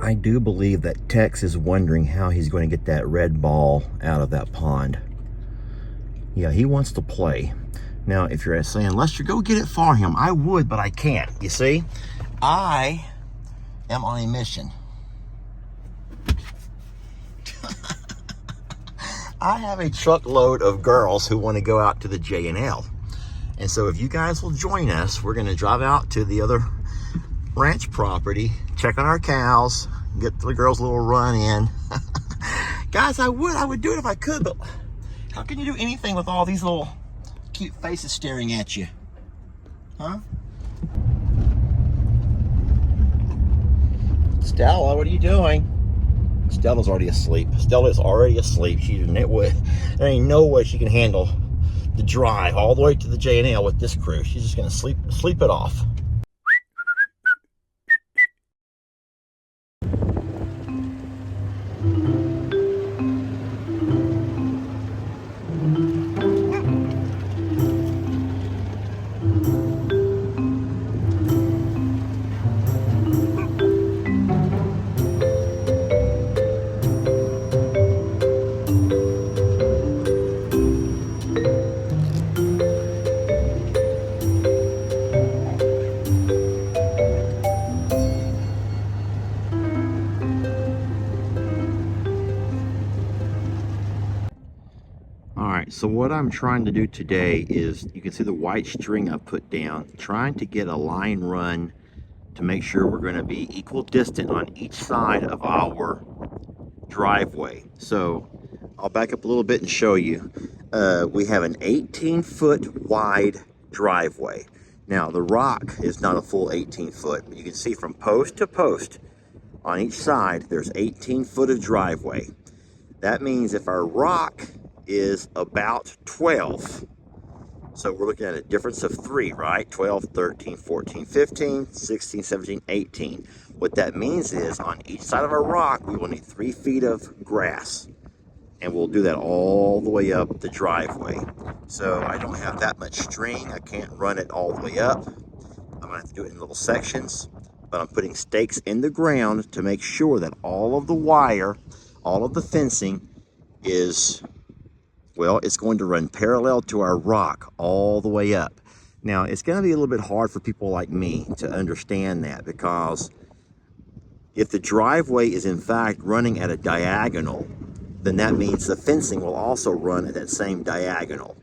I do believe that Tex is wondering how he's going to get that red ball out of that pond. Yeah, he wants to play. Now, if you're saying, Lester, go get it for him, I would, but I can't. You see, I am on a mission. I have a truckload of girls who want to go out to the J&L. And so if you guys will join us, we're going to drive out to the other ranch property, check on our cows, get the girls a little run in. Guys, I would do it if I could, but how can you do anything with all these little cute faces staring at you? Huh? Stella, what are you doing? Stella's already asleep. Stella's already asleep. There ain't no way she can handle the drive all the way to the J&L with this crew. She's just gonna sleep it off. So what I'm trying to do today is, you can see the white string I put down, trying to get a line run to make sure we're going to be equal distant on each side of our driveway. So I'll back up a little bit and show you. We have an 18-foot wide driveway. Now the rock is not a full 18 foot, but you can see from post to post on each side there's 18 foot of driveway. That means if our rock is about 12, so we're looking at a difference of 3, right? 12, 13, 14, 15, 16, 17, 18. What that means is on each side of our rock we will need 3 feet of grass, and we'll do that all the way up the driveway. So I don't have that much string. I can't run it all the way up. I'm gonna have to do it in little sections, but I'm putting stakes in the ground to make sure that all of the wire, all of the fencing is, well, it's going to run parallel to our rock all the way up. Now, it's going to be a little bit hard for people like me to understand that, because if the driveway is in fact running at a diagonal, then that means the fencing will also run at that same diagonal.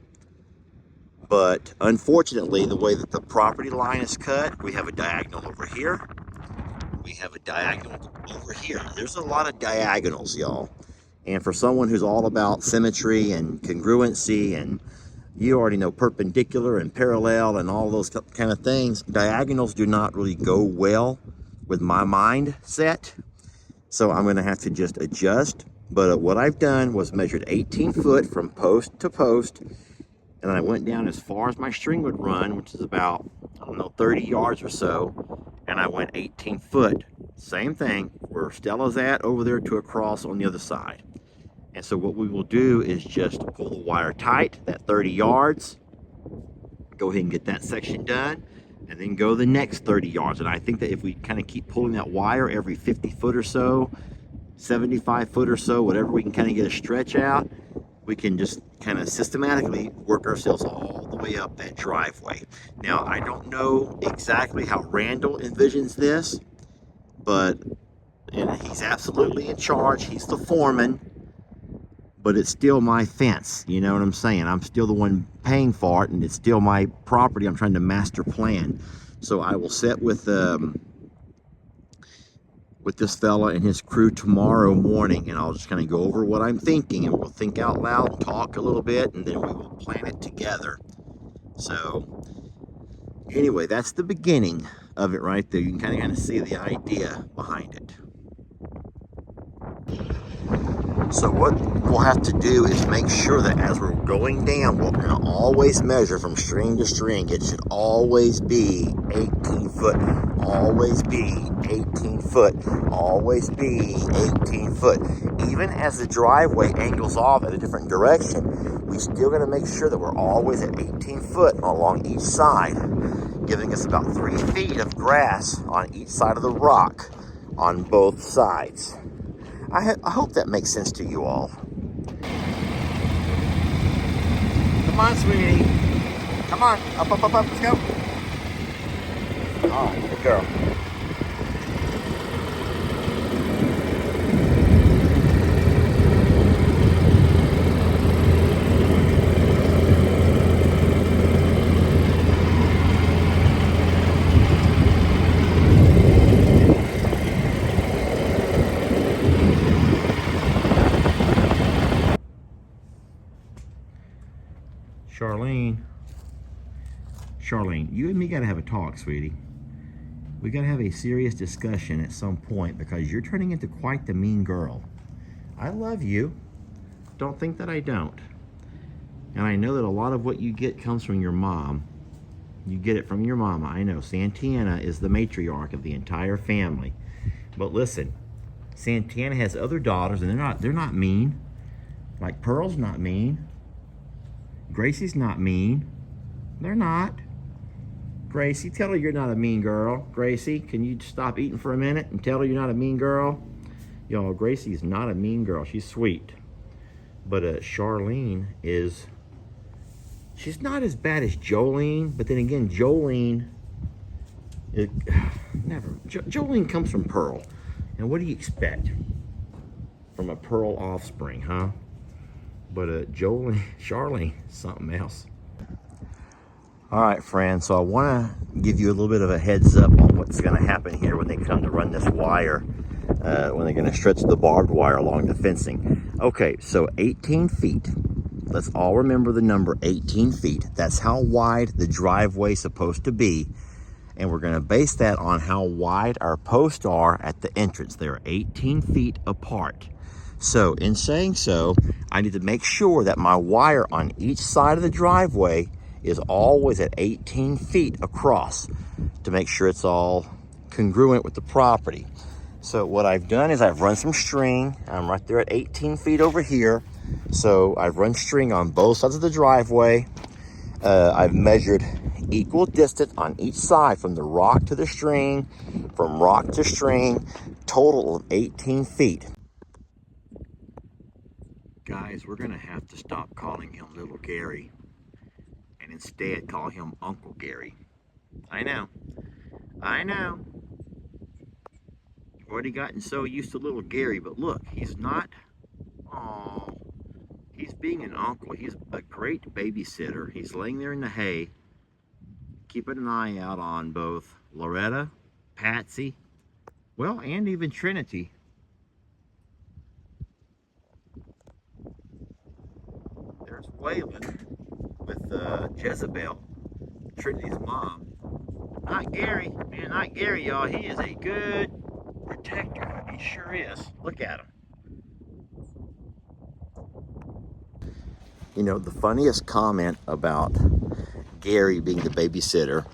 But unfortunately, the way that the property line is cut, we have a diagonal over here. We have a diagonal over here. There's a lot of diagonals, y'all. And for someone who's all about symmetry and congruency, and you already know perpendicular and parallel and all those kind of things, diagonals do not really go well with my mindset. So I'm going to have to just adjust. But what I've done was measured 18 foot from post to post, and I went down as far as my string would run, which is about, I don't know, 30 yards or so, and I went 18 foot. Same thing where Stella's at over there to across on the other side. And so what we will do is just pull the wire tight, that 30 yards, go ahead and get that section done, and then go the next 30 yards. And I think that if we kind of keep pulling that wire every 50 foot or so, 75 foot or so, whatever we can kind of get a stretch out, we can just kind of systematically work ourselves all the way up that driveway. Now, I don't know exactly how Randall envisions this, but he's absolutely in charge. He's the foreman. But it's still my fence, you know what I'm saying? I'm still the one paying for it, and it's still my property. I'm trying to master plan. So I will sit with this fella and his crew tomorrow morning, and I'll just kind of go over what I'm thinking, and we'll think out loud and talk a little bit, and then we will plan it together. So anyway, that's the beginning of it right there. You can kind of see the idea behind it. So what we'll have to do is make sure that as we're going down, we're going to always measure from string to string. It should always be 18 foot, always be 18 foot, always be 18 foot. Even as the driveway angles off in a different direction, we still got to make sure that we're always at 18 foot along each side, giving us about 3 feet of grass on each side of the rock. on both sides. I hope that makes sense to you all. Come on, sweetie. Come on. Up, up, up, up. Let's go. All right, good girl. Charlene, you and me got to have a talk, sweetie. We got to have a serious discussion at some point because you're turning into quite the mean girl. I love you. Don't think that I don't. And I know that a lot of what you get comes from your mom. You get it from your mama. I know Santana is the matriarch of the entire family. But listen, Santana has other daughters and they're not mean. Like Pearl's not mean. Gracie's not mean. They're not. Gracie, tell her you're not a mean girl. Gracie, can you stop eating for a minute and tell her you're not a mean girl? Y'all, Gracie's not a mean girl. She's sweet. But Charlene is, she's not as bad as Jolene. But then again, Jolene, Jolene comes from Pearl. And what do you expect from a Pearl offspring, huh? But Charlene, something else. All right, friends, so I want to give you a little bit of a heads up on what's going to happen here when they come to run this wire, when they're going to stretch the barbed wire along the fencing. Okay, so 18 feet. Let's all remember the number 18 feet. That's how wide the driveway is supposed to be. And we're going to base that on how wide our posts are at the entrance. They're 18 feet apart. So in saying so, I need to make sure that my wire on each side of the driveway is always at 18 feet across to make sure it's all congruent with the property. So what I've done is I've run some string. I'm right there at 18 feet over here. So I've run string on both sides of the driveway. I've measured equal distance on each side from the rock to the string, from rock to string, total of 18 feet. Guys, we're gonna have to stop calling him Little Gary and instead call him Uncle Gary. I know. I've already gotten so used to Little Gary, but look, he's not, oh, he's being an uncle. He's a great babysitter. He's laying there in the hay, keeping an eye out on both Loretta, Patsy, well, and even Trinity. There's Waylon with Jezebel, Trinity's mom. Not Gary, man, not Gary, y'all. He is a good protector. He sure is. Look at him. You know, the funniest comment about Gary being the babysitter,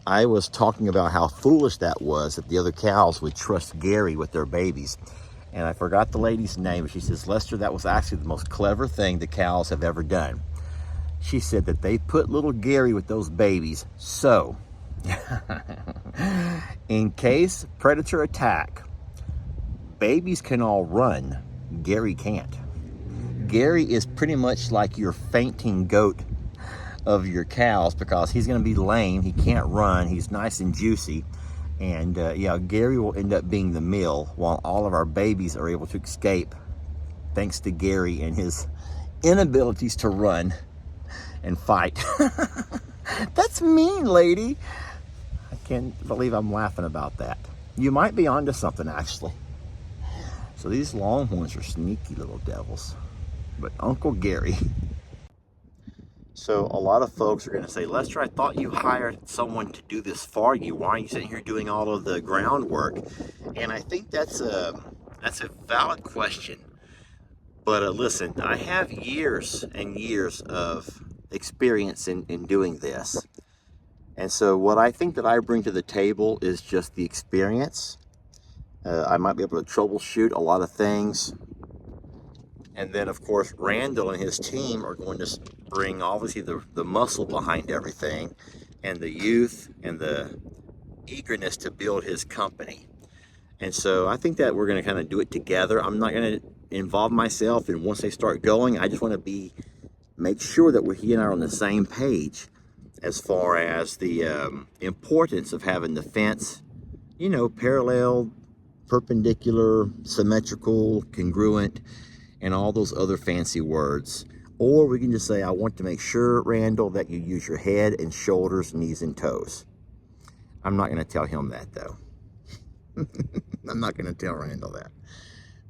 I was talking about how foolish that was, that the other cows would trust Gary with their babies. And I forgot the lady's name. She says, Lester, that was actually the most clever thing the cows have ever done. She said that they put little Gary with those babies so in case predator attack, babies can all run, Gary can't. Gary is pretty much like your fainting goat of your cows because he's going to be lame. He can't run. He's nice and juicy. And yeah, Gary will end up being the meal while all of our babies are able to escape thanks to Gary and his inabilities to run and fight. That's mean, lady. I can't believe I'm laughing about that. You might be onto something, actually. So these longhorns are sneaky little devils. But Uncle Gary. So a lot of folks are going to say, Lester, I thought you hired someone to do this for you. Why are you sitting here doing all of the groundwork? And I think that's a valid question. But listen, I have years and years of experience in doing this. And so what I think that I bring to the table is just the experience. I might be able to troubleshoot a lot of things. And then, of course, Randall and his team are going to bring, obviously, the muscle behind everything and the youth and the eagerness to build his company. And so I think that we're going to kind of do it together. I'm not going to involve myself, and once they start going, I just want to make sure that he and I are on the same page as far as the importance of having the fence, you know, parallel, perpendicular, symmetrical, congruent, and all those other fancy words. Or we can just say, I want to make sure, Randall, that you use your head and shoulders, knees, and toes. I'm not going to tell him that, though. I'm not going to tell Randall that.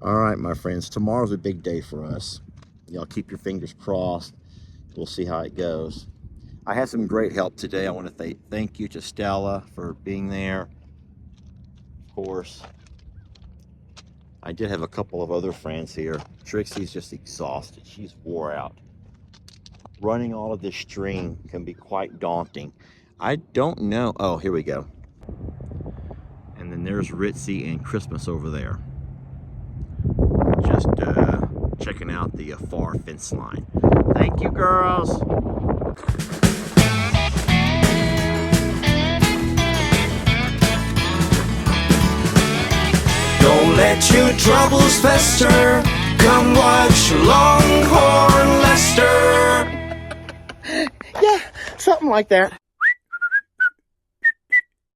All right, my friends, tomorrow's a big day for us. Y'all keep your fingers crossed. We'll see how it goes. I had some great help today. I want to thank you to Stella for being there. Of course, I did have a couple of other friends here. Trixie's just exhausted. She's wore out. Running all of this string can be quite daunting. I don't know. Oh, here we go. And then there's Ritzy and Christmas over there. Just checking out the far fence line. Thank you, girls. Don't let your troubles fester. Come watch Longhorn Lester. Yeah, something like that.